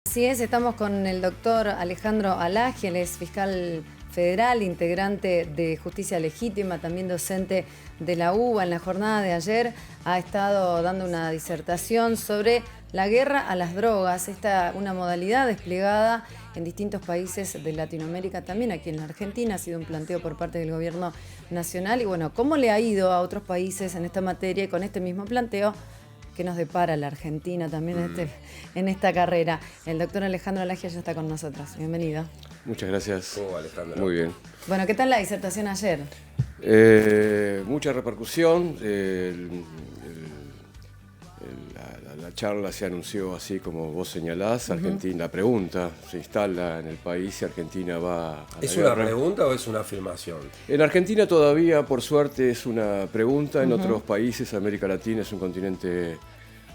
Así es, estamos con el doctor Alejandro Alagi, él es fiscal federal, integrante de Justicia Legítima, también docente de la UBA. En la jornada de ayer ha estado dando una disertación sobre la guerra a las drogas, una modalidad desplegada en distintos países de Latinoamérica, también aquí en la Argentina. Ha sido un planteo por parte del gobierno nacional y bueno, ¿cómo le ha ido a otros países en esta materia y con este mismo planteo? ¿Qué nos depara la Argentina también en esta carrera? El doctor Alejandro Alagi ya está con nosotros. Bienvenido. Muchas gracias. ¿Cómo va, Alejandro? Muy bien. Bueno, ¿qué tal la disertación ayer? Mucha repercusión. La charla se anunció así como vos señalás. Argentina, la pregunta se instala en el país y Argentina va a la ¿Es guerra. una pregunta o es una afirmación? En Argentina todavía, por suerte, es una pregunta. En otros países, América Latina es un continente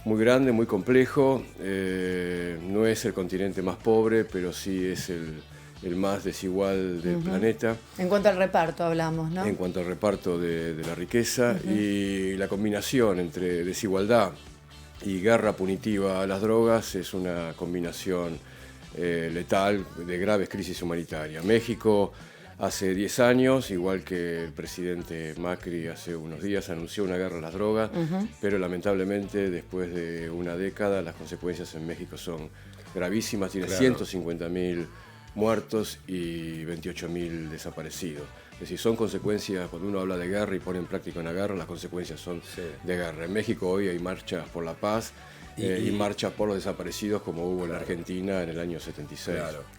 muy grande, muy complejo. No es el continente más pobre, pero sí es el más desigual del planeta. En cuanto al reparto hablamos, ¿no? En cuanto al reparto de la riqueza y la combinación entre desigualdad y guerra punitiva a las drogas es una combinación letal de graves crisis humanitarias. México hace 10 años, igual que el presidente Macri hace unos días, anunció una guerra a las drogas, pero lamentablemente después de una década las consecuencias en México son gravísimas. Tiene 150.000 muertos y 28.000 desaparecidos. Es decir, son consecuencias, cuando uno habla de guerra y pone en práctica una guerra, las consecuencias son de guerra. En México hoy hay marchas por la paz y marchas por los desaparecidos como hubo en la Argentina en el año 76.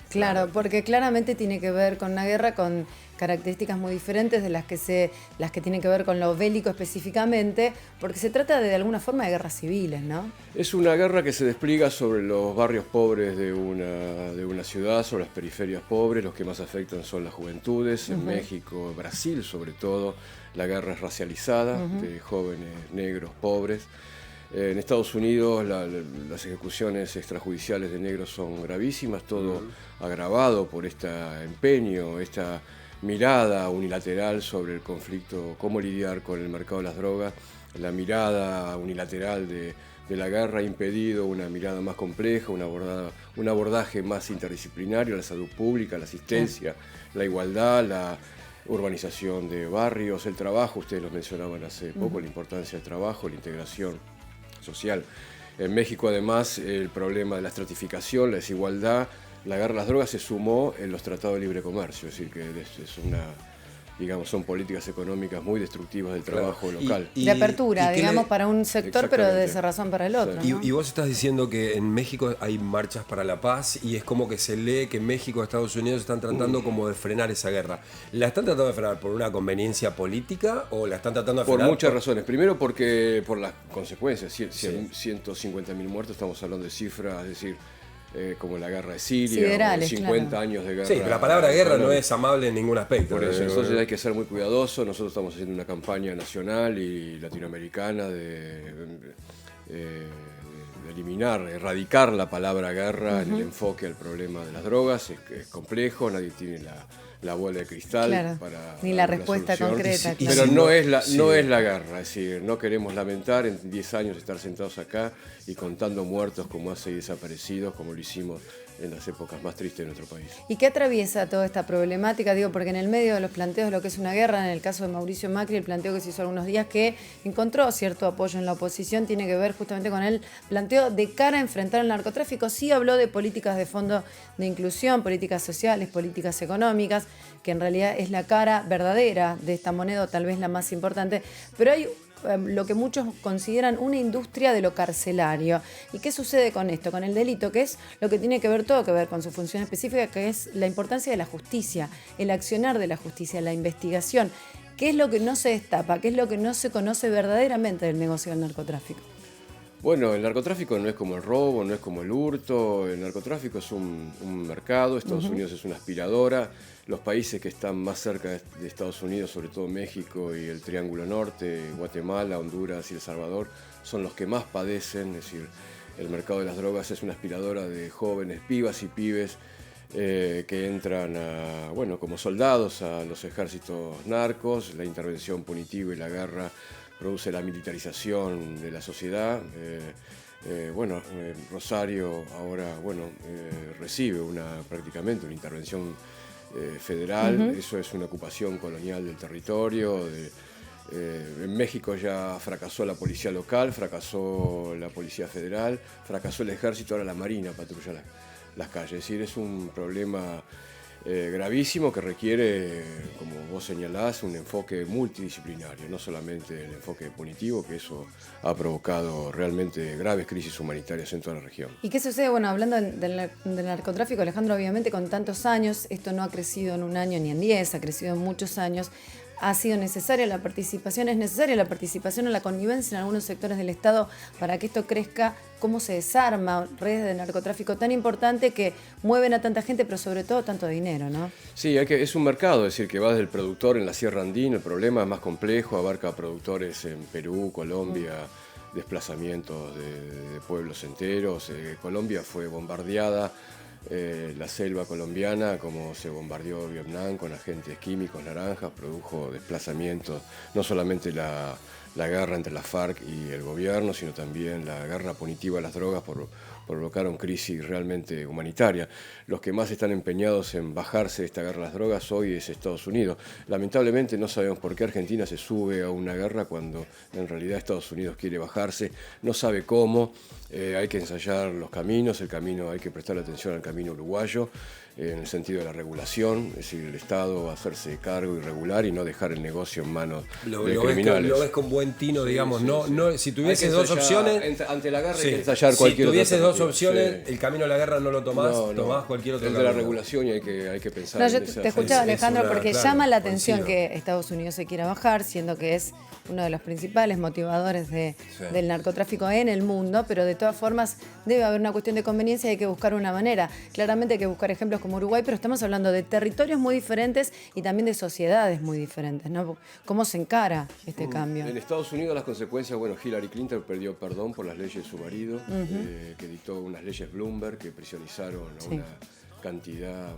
Claro, porque claramente tiene que ver con una guerra con características muy diferentes de las que tienen que ver con lo bélico específicamente, porque se trata de alguna forma de guerras civiles, ¿no? Es una guerra que se despliega sobre los barrios pobres de una ciudad, sobre las periferias pobres. Los que más afectan son las juventudes. En México, Brasil sobre todo, la guerra es racializada, de jóvenes negros pobres. En Estados Unidos las ejecuciones extrajudiciales de negros son gravísimas, todo agravado por este empeño, esta mirada unilateral sobre el conflicto, cómo lidiar con el mercado de las drogas. La mirada unilateral de la guerra ha impedido una mirada más compleja, un abordaje más interdisciplinario, la salud pública, la asistencia, la igualdad, la urbanización de barrios, el trabajo. Ustedes lo mencionaban hace poco, la importancia del trabajo, la integración social. En México, además, el problema de la estratificación, la desigualdad, la guerra a las drogas se sumó en los tratados de libre comercio, es decir, que son políticas económicas muy destructivas del trabajo local. De apertura, digamos, para un sector, pero de cerrazón para el otro, ¿no? Y vos estás diciendo que en México hay marchas para la paz y es como que se lee que México y Estados Unidos están tratando como de frenar esa guerra. ¿La están tratando de frenar por una conveniencia política o la están tratando de frenar? Por muchas razones. Primero porque por las consecuencias, 150.000 muertos, estamos hablando de cifras, es decir, como la guerra de Siria, o 50 años de guerra. Sí, pero la palabra guerra no es amable en ningún aspecto. Por eso, entonces hay que ser muy cuidadosos. Nosotros estamos haciendo una campaña nacional y latinoamericana de eliminar, erradicar la palabra guerra en el enfoque al problema de las drogas. Es complejo, nadie tiene la bola de cristal ni la respuesta concreta. Pero no es la guerra, es decir, no queremos lamentar en 10 años estar sentados acá y contando muertos como hace desaparecidos, como lo hicimos en las épocas más tristes de nuestro país. ¿Y qué atraviesa toda esta problemática? Digo, porque en el medio de los planteos de lo que es una guerra, en el caso de Mauricio Macri, el planteo que se hizo algunos días que encontró cierto apoyo en la oposición tiene que ver justamente con el planteo de cara a enfrentar el narcotráfico. Sí habló de políticas de fondo de inclusión, políticas sociales, políticas económicas, que en realidad es la cara verdadera de esta moneda, o tal vez la más importante, pero hay lo que muchos consideran una industria de lo carcelario. ¿Y qué sucede con esto? Con el delito, que es lo que tiene que ver todo que ver con su función específica, que es la importancia de la justicia, el accionar de la justicia, la investigación. ¿Qué es lo que no se destapa? ¿Qué es lo que no se conoce verdaderamente del negocio del narcotráfico? Bueno, el narcotráfico no es como el robo, no es como el hurto. El narcotráfico es un mercado. Estados Unidos es una aspiradora. Los países que están más cerca de Estados Unidos, sobre todo México y el Triángulo Norte, Guatemala, Honduras y El Salvador, son los que más padecen. Es decir, el mercado de las drogas es una aspiradora de jóvenes, pibas y pibes que entran como soldados a los ejércitos narcos. La intervención punitiva y la guerra produce la militarización de la sociedad. Rosario ahora recibe prácticamente una intervención federal. Eso es una ocupación colonial del territorio. En México ya fracasó la policía local, fracasó la policía federal, fracasó el ejército, ahora la marina patrulla las calles. Es decir, es un problema gravísimo que requiere, como vos señalás, un enfoque multidisciplinario, no solamente el enfoque punitivo, que eso ha provocado realmente graves crisis humanitarias en toda la región. ¿Y qué sucede? Bueno, hablando del narcotráfico, Alejandro, obviamente con tantos años, esto no ha crecido en un año ni en 10, ha crecido en muchos años. Ha sido necesaria la participación, es necesaria la participación o la connivencia en algunos sectores del Estado para que esto crezca. ¿Cómo se desarma redes de narcotráfico tan importante que mueven a tanta gente, pero sobre todo tanto dinero, ¿no? Sí, es un mercado, es decir, que va desde el productor en la Sierra Andina, el problema es más complejo, abarca productores en Perú, Colombia, desplazamientos de pueblos enteros. Colombia fue bombardeada. La selva colombiana, como se bombardeó Vietnam con agentes químicos naranjas, produjo desplazamientos, no solamente la guerra entre la FARC y el gobierno, sino también la guerra punitiva a las drogas provocaron crisis realmente humanitaria. Los que más están empeñados en bajarse de esta guerra a las drogas hoy es Estados Unidos. Lamentablemente no sabemos por qué Argentina se sube a una guerra cuando en realidad Estados Unidos quiere bajarse, no sabe cómo. Hay que ensayar los caminos, hay que prestar atención al camino uruguayo, en el sentido de la regulación, es decir, el Estado va a hacerse cargo y regular y no dejar el negocio en manos de criminales. Lo ves con buen tino, sí, digamos. Sí, sí. No, si tuvieses dos opciones... Ante la guerra hay que ensayar cualquier otra. Si tuvieses dos opciones, el camino a la guerra no lo tomás, tomás cualquier otro camino. De la regulación y hay que pensar en eso. Yo te escuchaba, Alejandro, porque llama la atención coincido. que Estados Unidos se quiera bajar, siendo que es uno de los principales motivadores del narcotráfico en el mundo, pero de todas formas debe haber una cuestión de conveniencia y hay que buscar una manera. Claramente hay que buscar ejemplos como Uruguay, pero estamos hablando de territorios muy diferentes y también de sociedades muy diferentes, ¿no? ¿Cómo se encara este cambio? En Estados Unidos las consecuencias, Hillary Clinton perdió perdón por las leyes de su marido, que dictó unas leyes Bloomberg que prisionizaron a una cantidad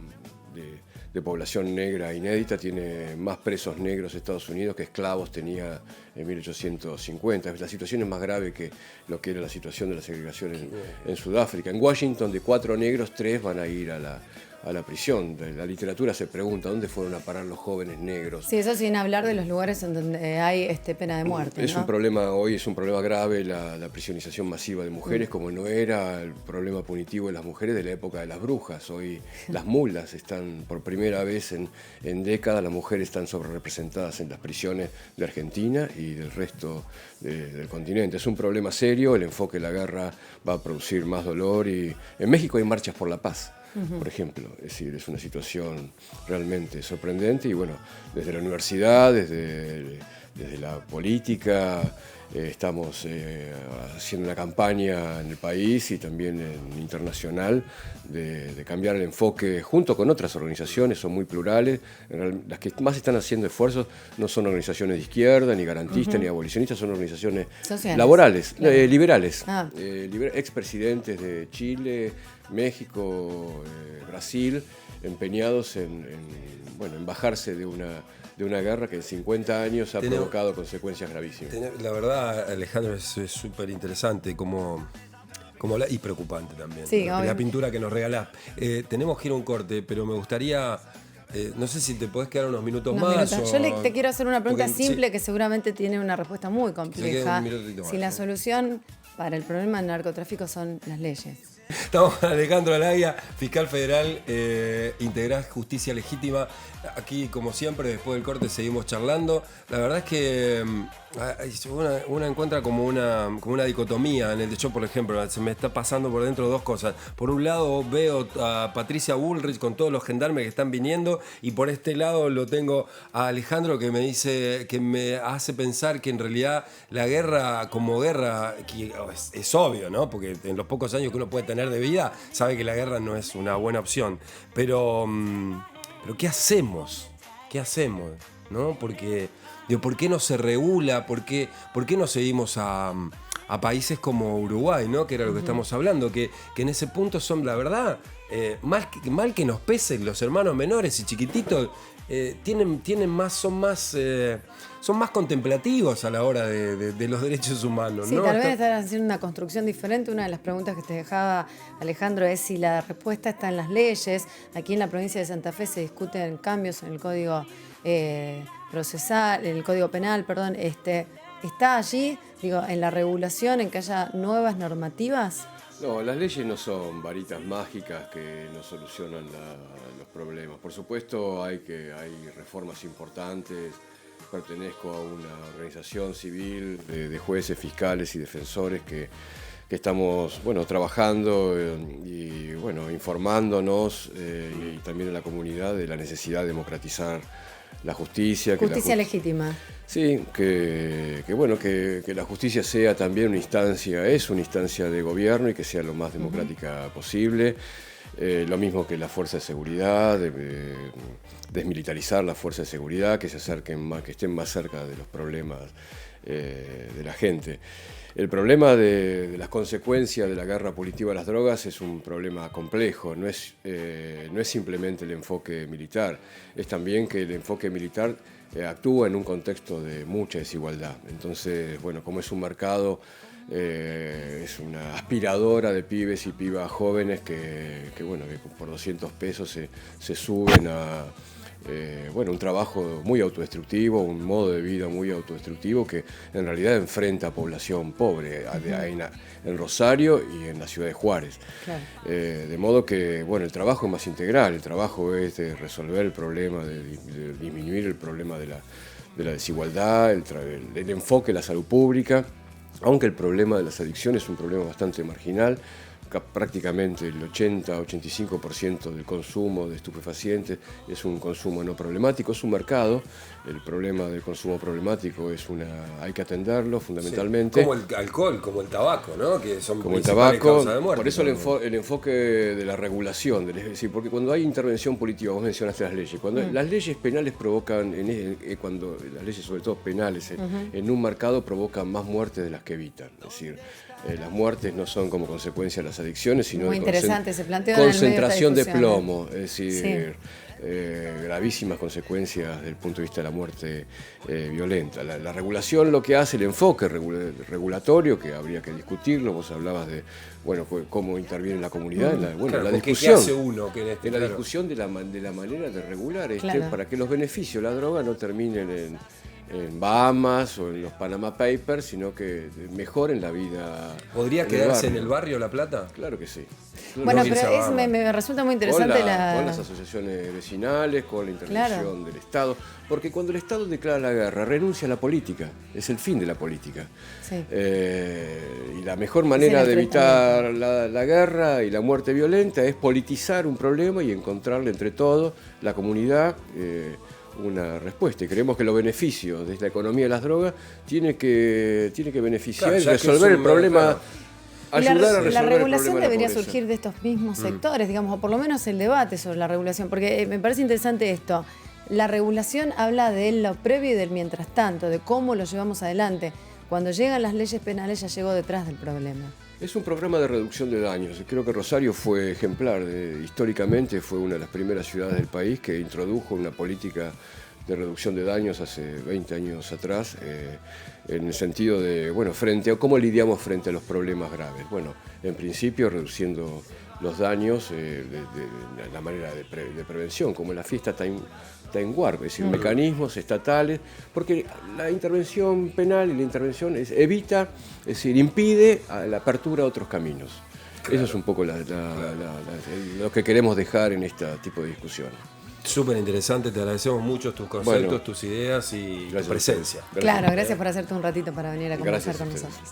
de población negra inédita. Tiene más presos negros Estados Unidos que esclavos tenía en 1850. La situación es más grave que lo que era la situación de la segregación en Sudáfrica. En Washington, de 4 negros, 3 van a ir a la prisión. La literatura se pregunta dónde fueron a parar los jóvenes negros. Sí, eso sin hablar de los lugares en donde hay pena de muerte. Es un problema, hoy es un problema grave la prisionización masiva de mujeres, como no era el problema punitivo de las mujeres de la época de las brujas. Hoy las mulas están, por primera vez en décadas, las mujeres están sobrerepresentadas en las prisiones de Argentina y del resto del continente. Es un problema serio, el enfoque de la guerra va a producir más dolor y en México hay marchas por la paz. Por ejemplo, es decir, es una situación realmente sorprendente y desde la universidad, desde la política, estamos haciendo una campaña en el país y también internacional de cambiar el enfoque junto con otras organizaciones, son muy plurales. Las que más están haciendo esfuerzos no son organizaciones de izquierda, ni garantistas, ni abolicionistas, son organizaciones sociales, laborales, claro. Liberales, expresidentes de Chile, México, Brasil, empeños en bajarse de una guerra que en 50 años ha provocado consecuencias gravísimas. La verdad, Alejandro, es súper interesante y preocupante también. Sí, la pintura que nos regalás. Tenemos que ir a un corte, pero me gustaría... no sé si te podés quedar unos minutos más. Yo te quiero hacer una pregunta simple que seguramente tiene una respuesta muy compleja. Si la solución para el problema del narcotráfico son las leyes. Estamos con Alejandro Alagia, fiscal federal, Integral Justicia Legítima. Aquí, como siempre, después del corte seguimos charlando. La verdad es que uno encuentra como una dicotomía en el de yo, por ejemplo, se me está pasando por dentro dos cosas. Por un lado veo a Patricia Bullrich con todos los gendarmes que están viniendo y por este lado lo tengo a Alejandro que me dice, que me hace pensar que en realidad la guerra como guerra, que es obvio, ¿no? Porque en los pocos años que uno puede tener de vida, sabe que la guerra no es una buena opción. Pero ¿qué hacemos? ¿Qué hacemos? ¿No? Porque, ¿por qué no se regula? ¿Por qué no seguimos a a países como Uruguay, ¿no? Que era lo que estamos hablando, que en ese punto son, la verdad, mal que nos pesen los hermanos menores y chiquititos, son más contemplativos a la hora de los derechos humanos, sí, ¿no? tal vez están haciendo una construcción diferente. Una de las preguntas que te dejaba Alejandro es si la respuesta está en las leyes. Aquí en la provincia de Santa Fe se discuten cambios en el código procesal, en el código penal, perdón. ¿Está allí, digo, en la regulación, en que haya nuevas normativas? No, las leyes no son varitas mágicas que nos solucionan los problemas. Por supuesto hay reformas importantes. Pertenezco a una organización civil de jueces, fiscales y defensores que estamos trabajando y informándonos y también en la comunidad de la necesidad de democratizar la justicia. Justicia legítima. Sí, que la justicia sea también una instancia de gobierno y que sea lo más democrática posible. Lo mismo que la fuerza de seguridad, desmilitarizar la fuerza de seguridad, que se acerquen más, que estén más cerca de los problemas de la gente. El problema de las consecuencias de la guerra punitiva a las drogas es un problema complejo, no es simplemente el enfoque militar, es también que el enfoque militar actúa en un contexto de mucha desigualdad. Entonces, como es un mercado, es una aspiradora de pibes y pibas jóvenes que por 200 pesos se suben a un trabajo muy autodestructivo, un modo de vida muy autodestructivo que en realidad enfrenta a población pobre en Rosario y en la ciudad de Juárez. Claro. De modo que el trabajo es más integral, el trabajo es de resolver el problema, de disminuir el problema de la desigualdad, el enfoque de la salud pública, aunque el problema de las adicciones es un problema bastante marginal. Prácticamente el 80-85% del consumo de estupefacientes es un consumo no problemático, es un mercado. El problema del consumo problemático hay que atenderlo fundamentalmente. Sí, como el alcohol, como el tabaco, ¿no? Que son como el tabaco, causas de muerte. Por eso el enfoque de la regulación, es decir, porque cuando hay intervención política, vos mencionaste las leyes, cuando las leyes penales provocan, cuando las leyes sobre todo penales en un mercado provocan más muertes de las que evitan, es decir, las muertes no son como consecuencia de las adicciones, sino muy interesante, se planteó concentración en el de medio de plomo, es decir, gravísimas consecuencias desde el punto de vista de la muerte violenta. La regulación lo que hace, el enfoque regulatorio, que habría que discutirlo, vos hablabas de cómo interviene la comunidad, la discusión. ¿Qué hace uno? La discusión de la manera de regular claro. para que los beneficios de la droga no terminen en Bahamas o en los Panama Papers, sino que mejoren la vida. ¿Podría quedarse en el barrio La Plata? Claro que sí. Bueno, pero me resulta muy interesante con las asociaciones vecinales, con la intervención del Estado, porque cuando el Estado declara la guerra, renuncia a la política, es el fin de la política. Sí. Y la mejor manera de evitar la guerra y la muerte violenta es politizar un problema y encontrarle entre todos, la comunidad, una respuesta. Y creemos que los beneficios de la economía de las drogas tiene que beneficiar y resolver el problema. Ayudar a resolver la regulación el problema debería de la surgir de estos mismos sectores, digamos, o por lo menos el debate sobre la regulación, porque me parece interesante esto. La regulación habla de lo previo y del mientras tanto, de cómo lo llevamos adelante. Cuando llegan las leyes penales ya llegó detrás del problema. Es un programa de reducción de daños. Creo que Rosario fue ejemplar. Históricamente fue una de las primeras ciudades del país que introdujo una política de reducción de daños hace 20 años atrás, en el sentido de, frente a cómo lidiamos frente a los problemas graves. En principio reduciendo los daños de la manera de prevención, como en la fiesta Time Warp, es decir, mecanismos estatales, porque la intervención penal y la intervención evita, es decir, impide la apertura a otros caminos. Claro. Eso es un poco lo que queremos dejar en este tipo de discusión. Súper interesante, te agradecemos mucho tus conceptos, tus ideas y tu presencia. Claro, gracias por hacerte un ratito para venir a conversar con nosotros.